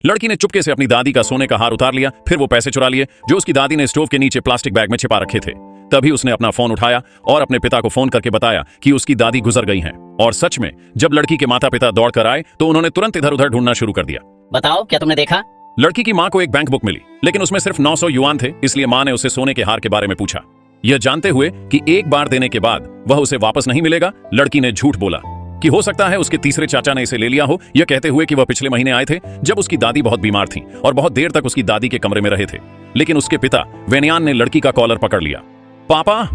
लड़की ने चुपके से अपनी दादी का सोने का हार उतार लिया, फिर वो पैसे चुरा लिए जो उसकी दादी ने स्टोव के नीचे प्लास्टिक बैग में छिपा रखे थे। तभी उसने अपना फोन उठाया और अपने पिता को फोन करके बताया कि उसकी दादी गुजर गई हैं। और सच में जब लड़की के माता पिता दौड़ कर आए तो उन्होंने तुरंत इधर उधर ढूंढना शुरू कर दिया। बताओ, क्या तुमने देखा? लड़की की मां को एक बैंक बुक मिली, लेकिन उसमें सिर्फ 900 युआन थे, इसलिए मां ने उसे सोने के हार के बारे में पूछा। यह जानते हुए कि एक बार देने के बाद वह उसे वापस नहीं मिलेगा, लड़की ने झूठ बोला कि हो सकता है उसके तीसरे चाचा ने इसे ले लिया हो, यह कहते हुए कि वह पिछले महीने आए थे जब उसकी दादी बहुत बीमार थी और बहुत देर तक उसकी दादी के कमरे में रहे थे। लेकिन उसके पिता वेनियान ने लड़की का कॉलर पकड़ लिया। पापा,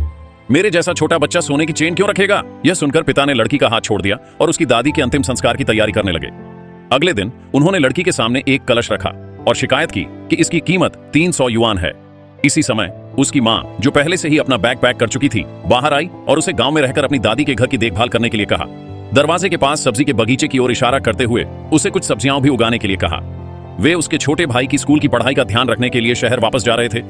मेरे जैसा छोटा बच्चा सोने की चेन क्यों रखेगा? यह सुनकर पिता ने लड़की का हाथ छोड़ दिया और उसकी दादी के अंतिम संस्कार की तैयारी करने लगे। अगले दिन उन्होंने लड़की के सामने एक कलश रखा और शिकायत की कि इसकी कीमत 300 युआन है। इसी समय उसकी मां, जो पहले से ही अपना बैग पैक कर चुकी थी, बाहर आई और उसे गांव में रहकर अपनी दादी के घर की देखभाल करने के लिए कहा। दरवाजे के पास सब्जी के बगीचे की ओर इशारा करते हुए उसे कुछ सब्जियां भी उगाने के लिए कहा। वे उसके छोटे भाई की स्कूल की पढ़ाई का ध्यान रखने के लिए शहर वापस जा रहे थे।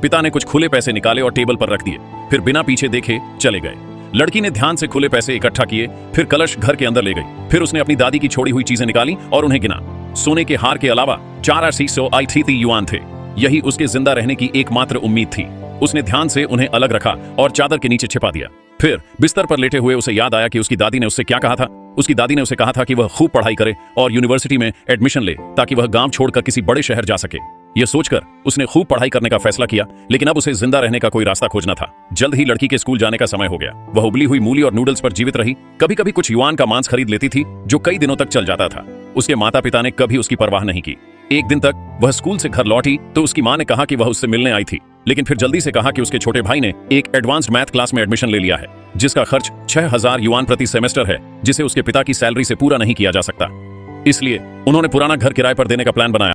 पिता ने कुछ खुले पैसे निकाले और टेबल पर रख दिए, फिर बिना पीछे देखे चले गए। लड़की ने ध्यान से खुले पैसे इकट्ठा किए, फिर कलश घर के अंदर ले गई। फिर उसने अपनी दादी की छोड़ी हुई चीजें निकाली और उन्हें गिना। सोने के हार के अलावा 480 युआन थे। यही उसके जिंदा रहने की एकमात्र उम्मीद थी। उसने ध्यान से उन्हें अलग रखा और चादर के नीचे छिपा दिया। फिर बिस्तर पर लेटे हुए उसे याद आया कि उसकी दादी ने उससे क्या कहा था। उसकी दादी ने उसे कहा था कि वह खूब पढ़ाई करे और यूनिवर्सिटी में एडमिशन ले ताकि वह गांव छोड़कर किसी बड़े शहर जा सके। यह सोचकर उसने खूब पढ़ाई करने का फैसला किया, लेकिन अब उसे जिंदा रहने का कोई रास्ता खोजना था। जल्द ही लड़की के स्कूल जाने का समय हो गया। वह उबली हुई मूली और नूडल्स पर जीवित रही। कभी कभी कुछ युआन का मांस खरीद लेती थी जो कई दिनों तक चल जाता था। उसके माता पिता ने कभी उसकी परवाह नहीं की। एक दिन तक वह स्कूल से घर लौटी तो उसकी मां ने कहा कि वह उससे मिलने आई थी, लेकिन फिर जल्दी से कहा कि उसके छोटे भाई ने एक एडवांस्ड मैथ क्लास में एडमिशन ले लिया है जिसका खर्च 6000 युआन प्रति सेमेस्टर है, जिसे उसके पिता की सैलरी से पूरा नहीं किया जा सकता। इसलिए उन्होंने पुराना घर किराए पर देने का प्लान बनाया।